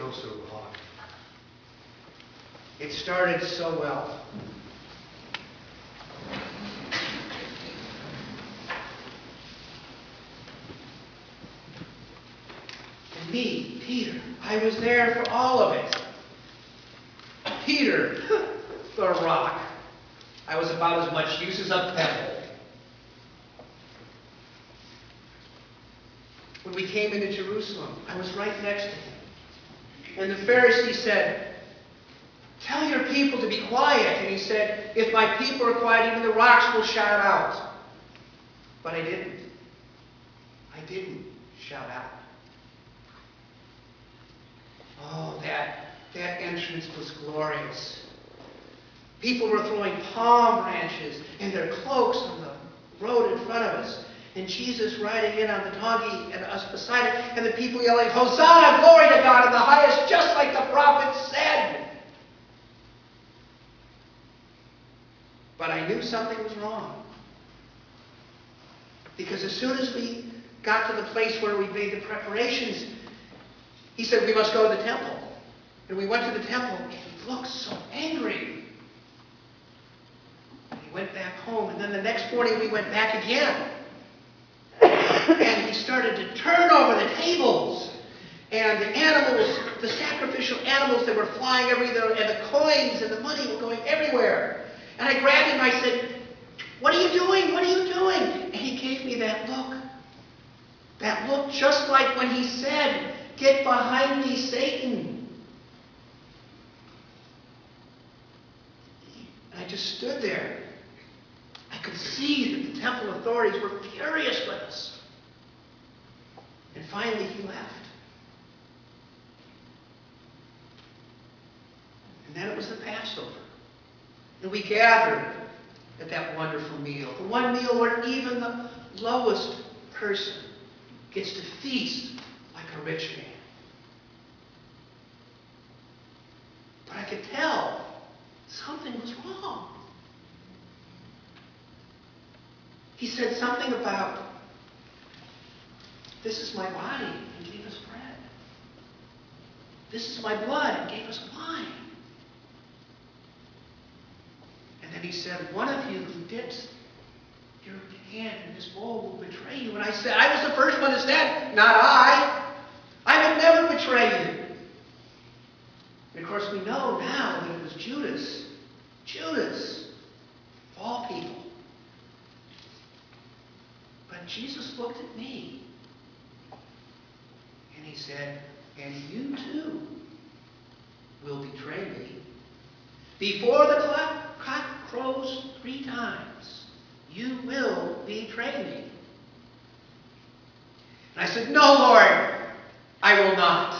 chose the rock. It started so well. And me, Peter, I was there for all of it. Peter, the rock. I was about as much use as a pebble. When we came into Jerusalem, I was right next to him. And the Pharisee said, "Tell your people to be quiet." And he said, "If my people are quiet, even the rocks will shout out." But I didn't. I didn't shout out. Oh, that entrance was glorious. People were throwing palm branches and their cloaks on the road in front of us. And Jesus riding in on the donkey and us beside him. And the people yelling, "Hosanna, glory to God in the highest," just like the prophet said. But I knew something was wrong. Because as soon as we got to the place where we made the preparations, he said we must go to the temple. And we went to the temple, and he looked so angry. And he went back home, and then the next morning we went back again. And he started to turn over the tables. And the animals, the sacrificial animals that were flying everywhere, and the coins and the money were going everywhere. And I grabbed him and I said, "What are you doing? What are you doing?" And he gave me that look. That look just like when he said, "Get behind me, Satan." And I just stood there. I could see that the temple authorities were furious with us. And finally he left. And then it was the Passover. And we gathered at that wonderful meal. The one meal where even the lowest person gets to feast like a rich man. But I could tell something was wrong. He said something about, "This is my body," and gave us bread. "This is my blood," and gave us wine. And then he said, "One of you who dips your hand in this bowl will betray you." And I said, I was the first one to say, "Not I. I would never betray you." And of course we know now that it was Judas. Judas, of all people. But Jesus looked at me. And he said, "And you too will betray me. Before the cock crows 3 times, you will betray me." And I said, "No, Lord, I will not."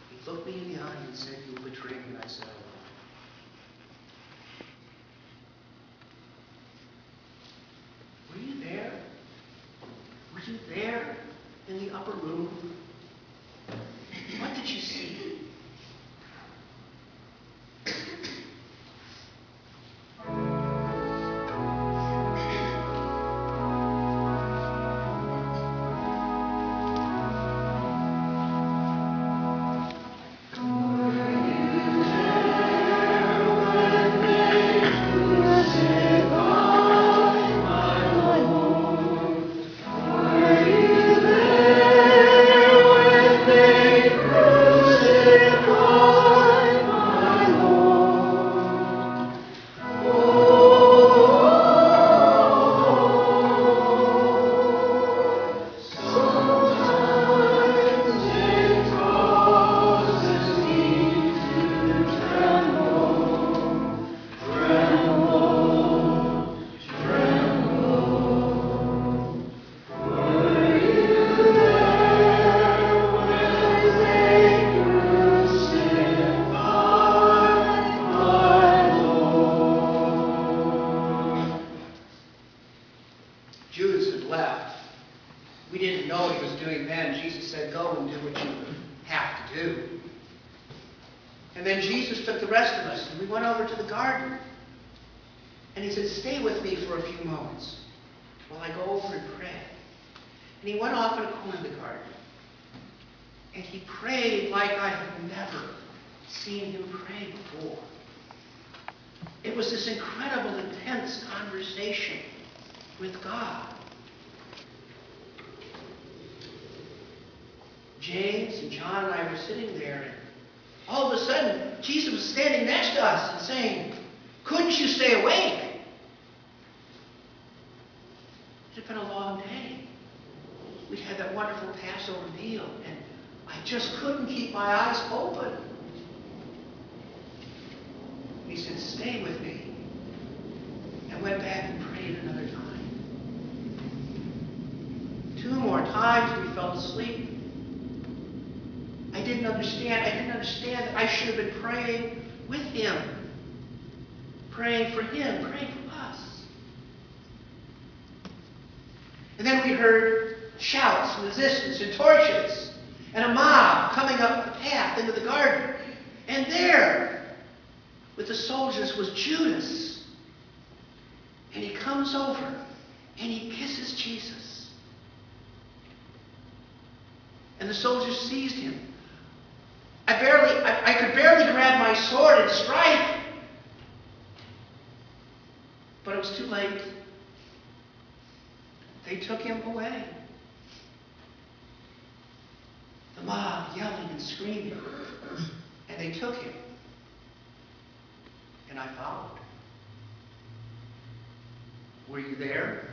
He looked me in the eye and said, "You will betray me." And I said, "I will." Were you there? Were you there in the upper room? What did you see? Judas had left. We didn't know what he was doing then. Jesus said, "Go and do what you have to do." And then Jesus took the rest of us, and we went over to the garden. And he said, stay with me for a few moments while I go over and pray. And he went off in a corner of the garden. And he prayed like I have never seen him pray before. It was this incredible, intense conversation with God. James and John and I were sitting there, and all of a sudden, Jesus was standing next to us and saying, couldn't you stay awake? It had been a long day. We had that wonderful Passover meal, and I just couldn't keep my eyes open. He said, stay with me. And went back and prayed another time. 2 more times we fell asleep. I didn't understand that I should have been praying with him. Praying for him, praying for us. And then we heard shouts and resistance and torches and a mob coming up the path into the garden. And there, with the soldiers, was Judas. And he comes over and he kisses Jesus. And the soldiers seized him. I could barely grab my sword and strike. But it was too late. They took him away. The mob yelling and screaming. And they took him. And I followed. Were you there?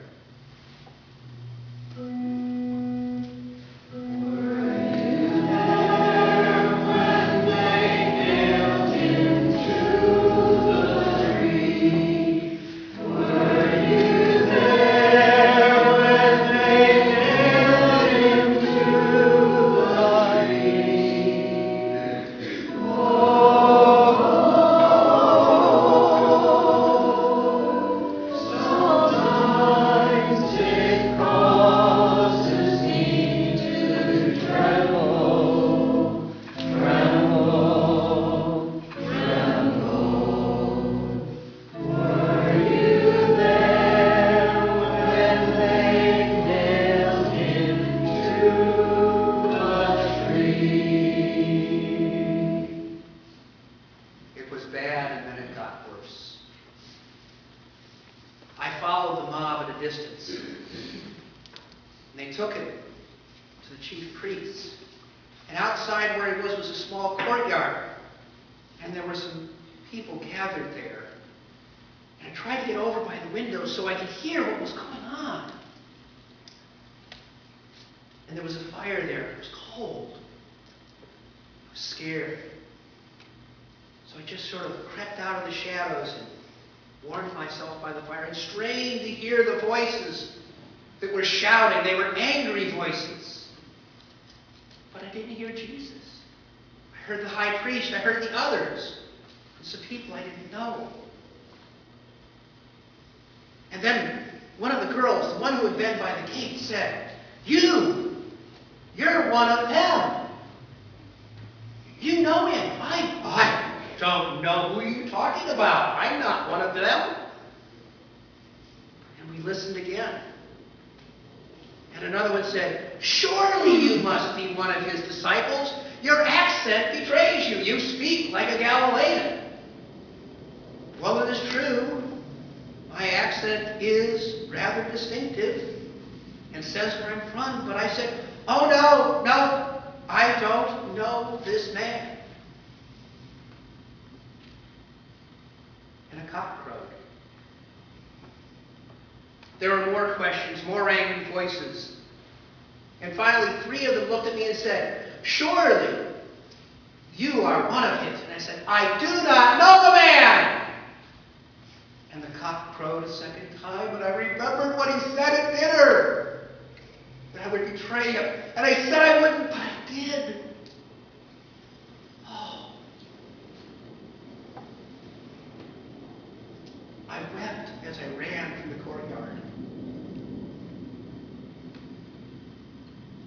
And then one of the girls, the one who had been by the gate, said, you're one of them. You know him. I don't know who you're talking about. I'm not one of them. And we listened again. And another one said, surely you must be one of his disciples. Your accent betrays you. You speak like a Galilean. Well, it is true. My accent is rather distinctive and says where I'm from. But I said, oh, no, I don't know this man. And a cock crowed. There were more questions, more angry voices. And finally, 3 of them looked at me and said, surely you are one of his. And I said, I do not know the man. And the cock crowed a second time, and I remembered what he said at dinner, that I would betray him. And I said I wouldn't, but I did. Oh. I wept as I ran from the courtyard.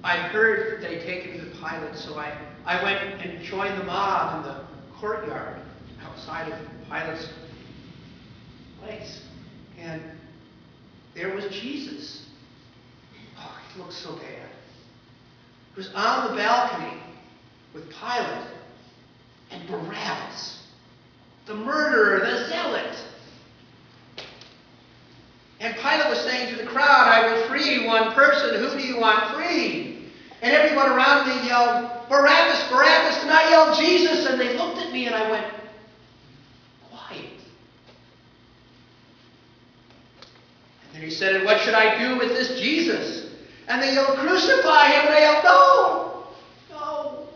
I heard they'd taken him to Pilate, so I went and joined the mob in the courtyard outside of Pilate's place. And there was Jesus. Oh, he looked so bad. He was on the balcony with Pilate and Barabbas, the murderer, the zealot. And Pilate was saying to the crowd, I will free one person. Who do you want free? And everyone around me yelled, Barabbas, Barabbas. And I yelled, Jesus. And they looked at me and I went, quiet. And then he said, and what should I do with this Jesus? And they yelled, crucify him. And I yelled, no, no.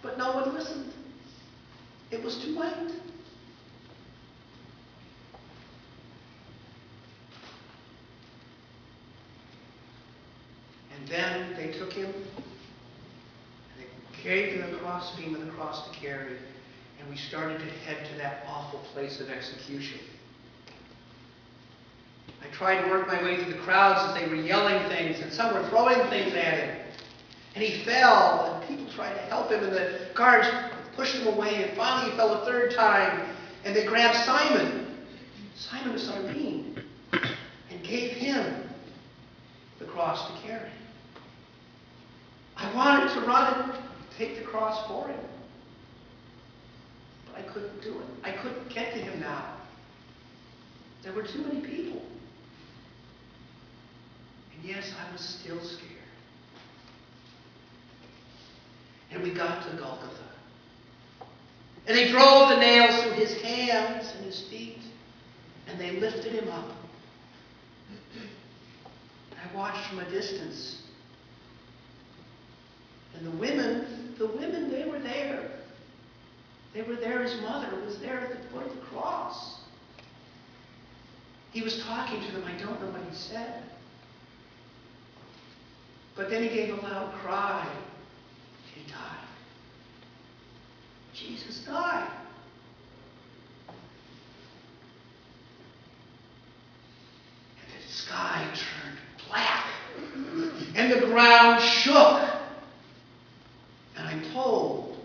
But no one listened. It was too late. And then they took him, and they carried him across the beam of the cross to carry, and we started to head to that awful place of execution. I tried to work my way through the crowds as they were yelling things, and some were throwing things at him. And he fell, and people tried to help him, and the guards pushed him away, and finally he fell a third time, and they grabbed Simon of Cyrene, and gave him the cross to carry. I wanted to run and take the cross for him, but I couldn't do it. I couldn't get to him now. There were too many people. And yes, I was still scared. And we got to Golgotha. And they drove the nails through his hands and his feet, and they lifted him up. I watched from a distance. And the women, they were there. They were there. His mother was there at the foot of the cross. He was talking to them. I don't know what he said. But then he gave a loud cry. He died. Jesus died. And the sky turned black. And the ground shook. And I'm told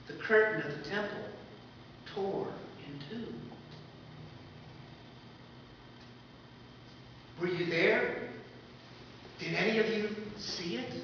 the curtain of the temple tore in two. Were you there? Did any of you see it?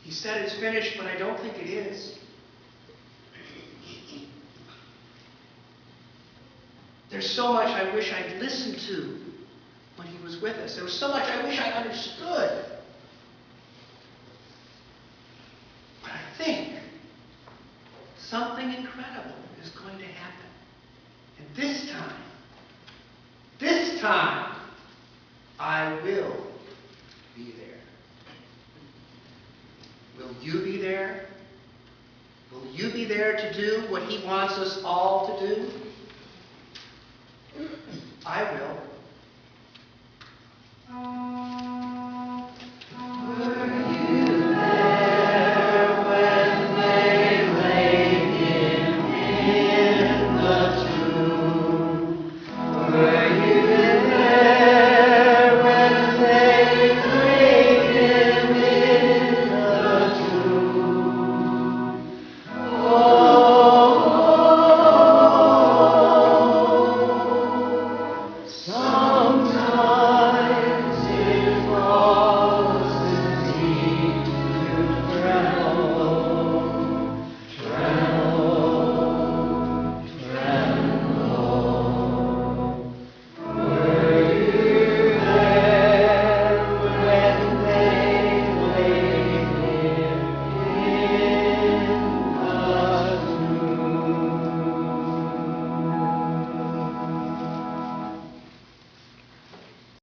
He said it's finished, but I don't think it is. There's so much I wish I'd listened to when he was with us. There was so much I wish I understood. But I think something incredible is going to happen. And this time, I will be there. Will you be there? Will you be there to do what he wants us all to do? I will.